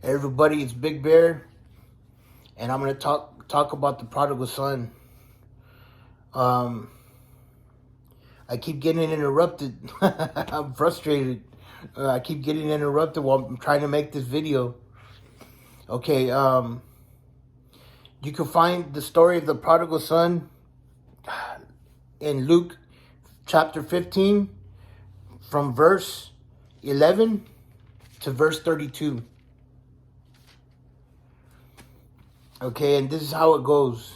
Hey everybody, it's Big Bear, and I'm gonna talk about the prodigal son. Um, I keep getting interrupted. I'm frustrated. I keep getting interrupted while I'm trying to make this video. Okay, you can find the story of the prodigal son in Luke chapter 15 from verse 11 to verse 32. Okay, and this is how it goes.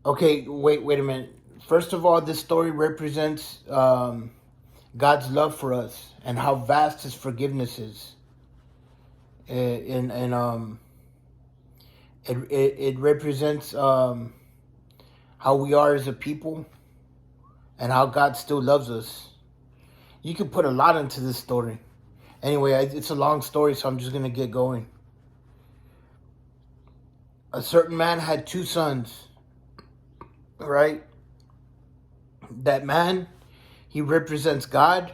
Okay, wait a minute. First of all, this story represents God's love for us and how vast His forgiveness is. And it represents how we are as a people and how God still loves us. You could put a lot into this story. Anyway, it's a long story, so I'm just gonna get going. A certain man had two sons, right? That man, he represents God,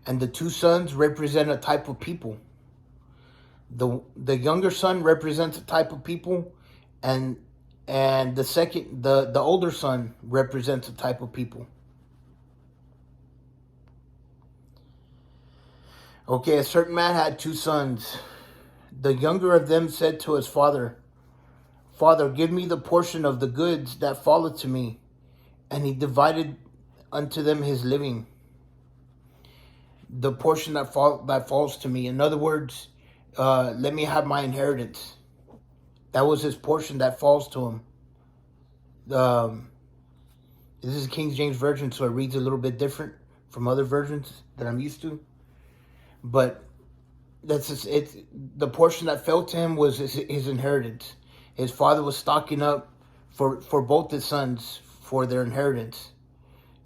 and the two sons represent a type of people. The younger son represents a type of people, and the older son represents a type of people. Okay, a certain man had two sons. The younger of them said to his father, "Father, give me the portion of the goods that falleth to me." And he divided unto them his living. The portion that falls to me. In other words, let me have my inheritance. That was his portion that falls to him. This is King James Version, so it reads a little bit different from other versions that I'm used to. But it's the portion that fell to him was his inheritance. His father was stocking up for both his sons for their inheritance.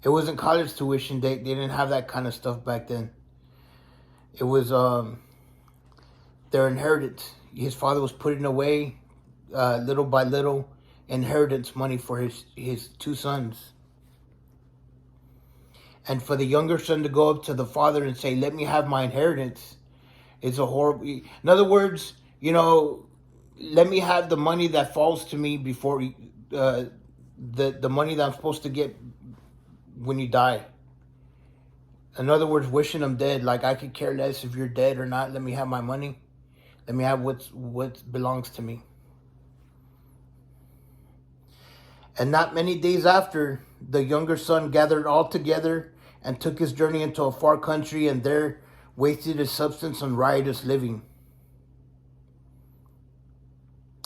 It wasn't college tuition. They didn't have that kind of stuff back then. It was their inheritance. His father was putting away little by little inheritance money for his two sons. And for the younger son to go up to the father and say, "Let me have my inheritance," is a horrible. In other words, let me have the money that falls to me before the money that I'm supposed to get when you die. In other words, wishing them dead. Like, I could care less if you're dead or not. Let me have my money. Let me have what belongs to me. And not many days after, the younger son gathered all together and took his journey into a far country, and there wasted his substance on riotous living.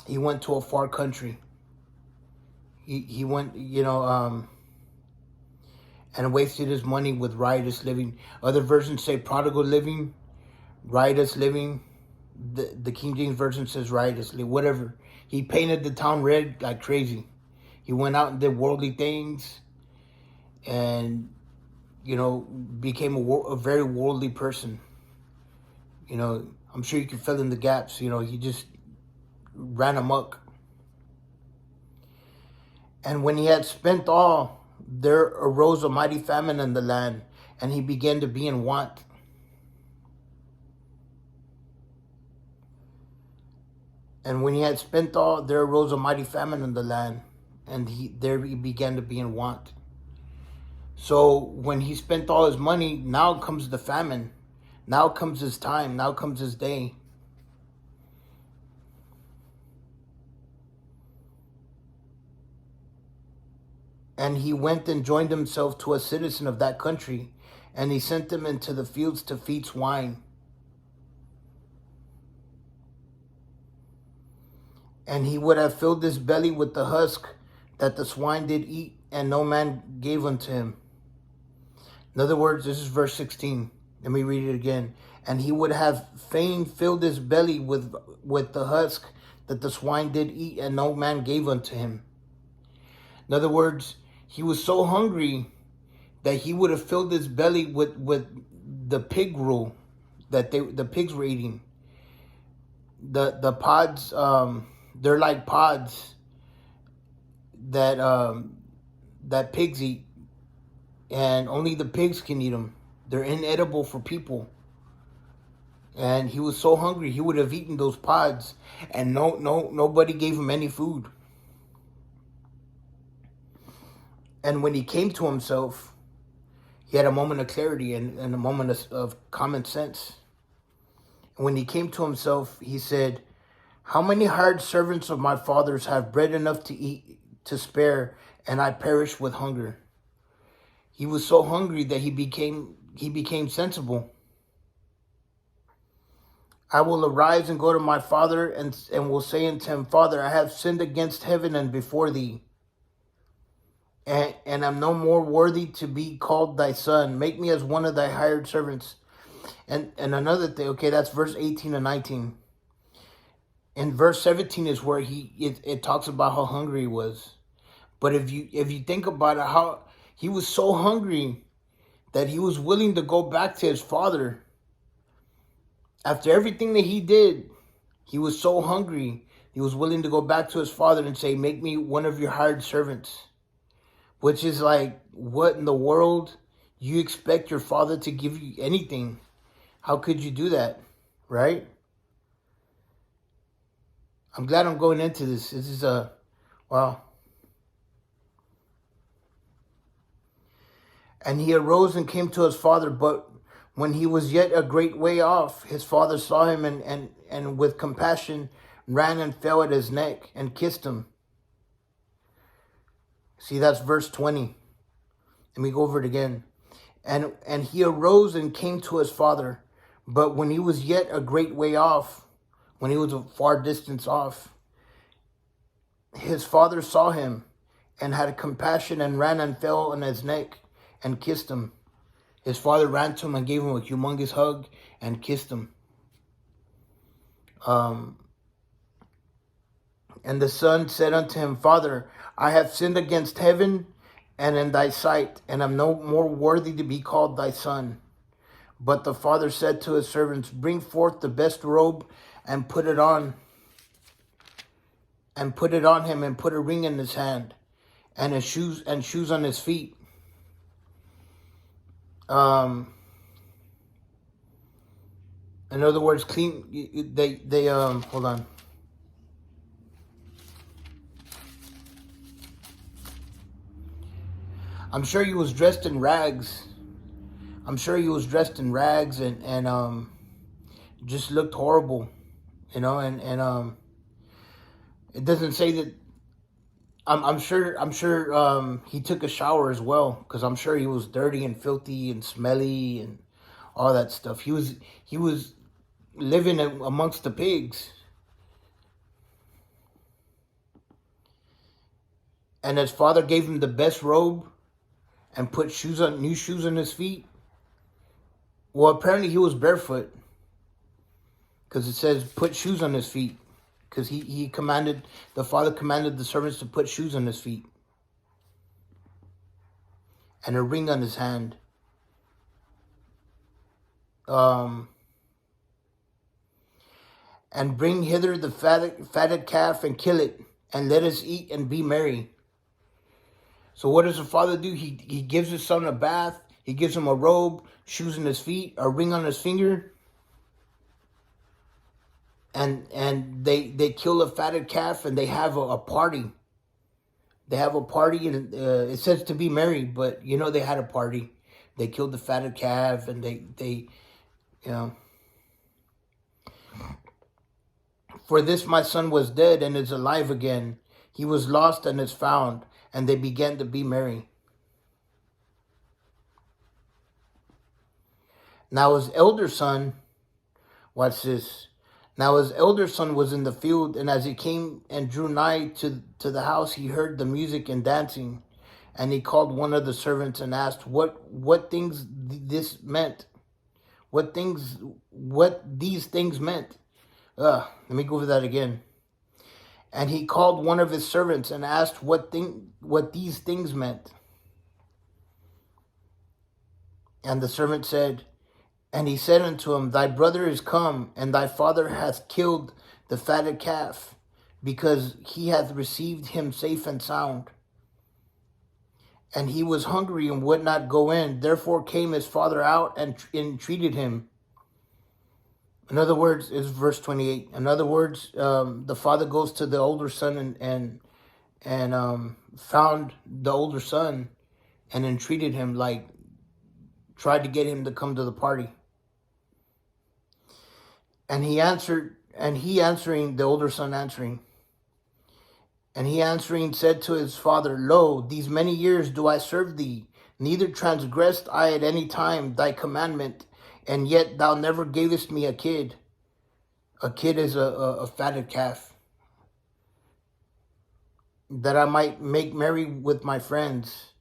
He went to a far country. He went, and wasted his money with riotous living. Other versions say prodigal living, riotous living. The King James Version says riotously, whatever. He painted the town red like crazy. He went out and did worldly things and, became a very worldly person. I'm sure you can fill in the gaps. He just ran amok. And when he had spent all, there arose a mighty famine in the land, and he began to be in want. And when he had spent all, there arose a mighty famine in the land, and he began to be in want. So when he spent all his money, now comes the famine. Now comes his time. Now comes his day. And he went and joined himself to a citizen of that country, and he sent him into the fields to feed swine. And he would have filled his belly with the husk that the swine did eat, and no man gave unto him. In other words, this is verse 16. Let me read it again. And he would have fain filled his belly with the husk that the swine did eat, and no man gave unto him. In other words, he was so hungry that he would have filled his belly with the pig gruel that the pigs were eating. The pods, they're like pods that pigs eat, and only the pigs can eat them. They're inedible for people. And he was so hungry, he would have eaten those pods, and nobody gave him any food. And when he came to himself, he had a moment of clarity and a moment of common sense. And when he came to himself, he said, how many hired servants of my father's have bread enough to eat, to spare, and I perish with hunger? He was so hungry that he became sensible. I will arise and go to my father and will say unto him, Father, I have sinned against heaven and before thee, and am no more worthy to be called thy son. Make me as one of thy hired servants. And another thing, okay, that's verse 18 and 19. In verse 17 is where it talks about how hungry he was. But if you think about it, how he was so hungry that he was willing to go back to his father. After everything that he did, he was so hungry, he was willing to go back to his father and say, make me one of your hired servants. Which is like, what in the world? You expect your father to give you anything? How could you do that? Right? I'm glad I'm going into this. This is wow. And he arose and came to his father, but when he was yet a great way off, his father saw him and with compassion ran and fell at his neck and kissed him. See, that's verse 20. Let me go over it again. And he arose and came to his father, but when he was yet a great way off, when he was a far distance off, his father saw him and had compassion and ran and fell on his neck and kissed him. His father ran to him and gave him a humongous hug and kissed him. And the son said unto him, Father, I have sinned against heaven and in thy sight, and am no more worthy to be called thy son. But the father said to his servants, bring forth the best robe and put it on. And put it on him, and put a ring in his hand, and his shoes on his feet. In other words, clean. They hold on. I'm sure he was dressed in rags. And just looked horrible, and it doesn't say that. I'm sure he took a shower as well, because I'm sure he was dirty and filthy and smelly and all that stuff. He was living amongst the pigs. And his father gave him the best robe and put new shoes on his feet. Well, apparently he was barefoot, because it says put shoes on his feet, because the father commanded the servants to put shoes on his feet and a ring on his hand. And bring hither the fatted calf and kill it, and let us eat and be merry. So what does the father do? He gives his son a bath. He gives him a robe, shoes on his feet, a ring on his finger. And they kill a fatted calf, and they have a party. They have a party, and it says to be merry, but they had a party. They killed the fatted calf, and they For this my son was dead and is alive again. He was lost and is found, and they began to be merry. Now his elder son, watch this. Now his elder son was in the field, and as he came and drew nigh to the house, he heard the music and dancing. And he called one of the servants and asked what things this meant. What these things meant. Let me go over that again. And he called one of his servants and asked what these things meant. And the servant said, and he said unto him, thy brother is come, and thy father hath killed the fatted calf, because he hath received him safe and sound. And he was hungry and would not go in. Therefore came his father out and entreated him. In other words, is verse 28. In other words, the father goes to the older son and found the older son and entreated him, like tried to get him to come to the party. And he answering, the older son answering, and he answering said to his father, Lo, these many years do I serve thee, neither transgressed I at any time thy commandment, and yet thou never gavest me a kid. A kid is a fatted calf, that I might make merry with my friends.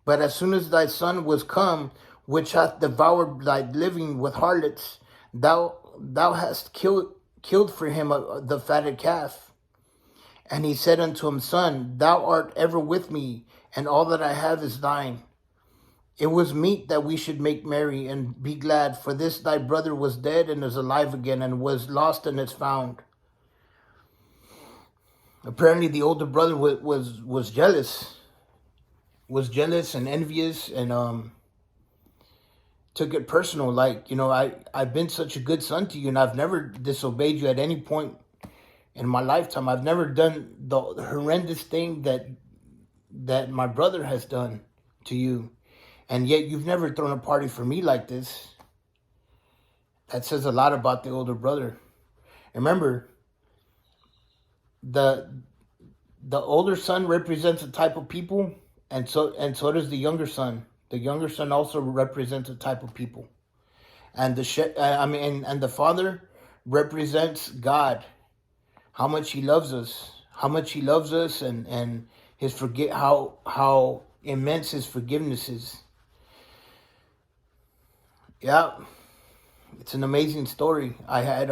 But as soon as thy son was come, which hath devoured thy living with harlots, thou hast killed for him the fatted calf. And he said unto him, Son, thou art ever with me, and all that I have is thine. It was meet that we should make merry and be glad, for this thy brother was dead and is alive again, and was lost and is found. Apparently the older brother was jealous. Was jealous and envious, and took it personal. Like, I've been such a good son to you, and I've never disobeyed you at any point in my lifetime. I've never done the horrendous thing that my brother has done to you. And yet you've never thrown a party for me like this. That says a lot about the older brother. Remember, the older son represents a type of people, and so does the younger son. The younger son also represents a type of people. And the father represents God. How much he loves us. How much he loves us, and how immense his forgiveness is. Yeah, it's an amazing story. I had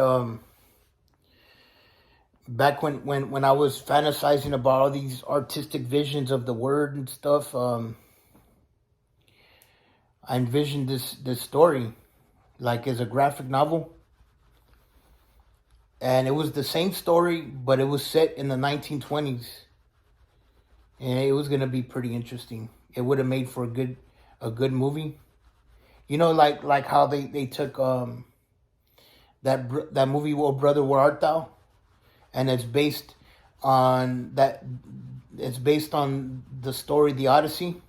back when I was fantasizing about all these artistic visions of the word and stuff. I envisioned this story like as a graphic novel, and it was the same story, but it was set in the 1920s, and it was gonna be pretty interesting. It would have made for a good movie. Like how they took that movie, Oh Brother, Where Art Thou? And it's based on that. It's based on the story, The Odyssey.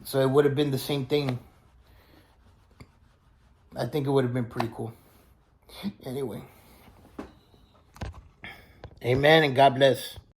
So it would have been the same thing. I think it would have been pretty cool. Anyway, amen and God bless.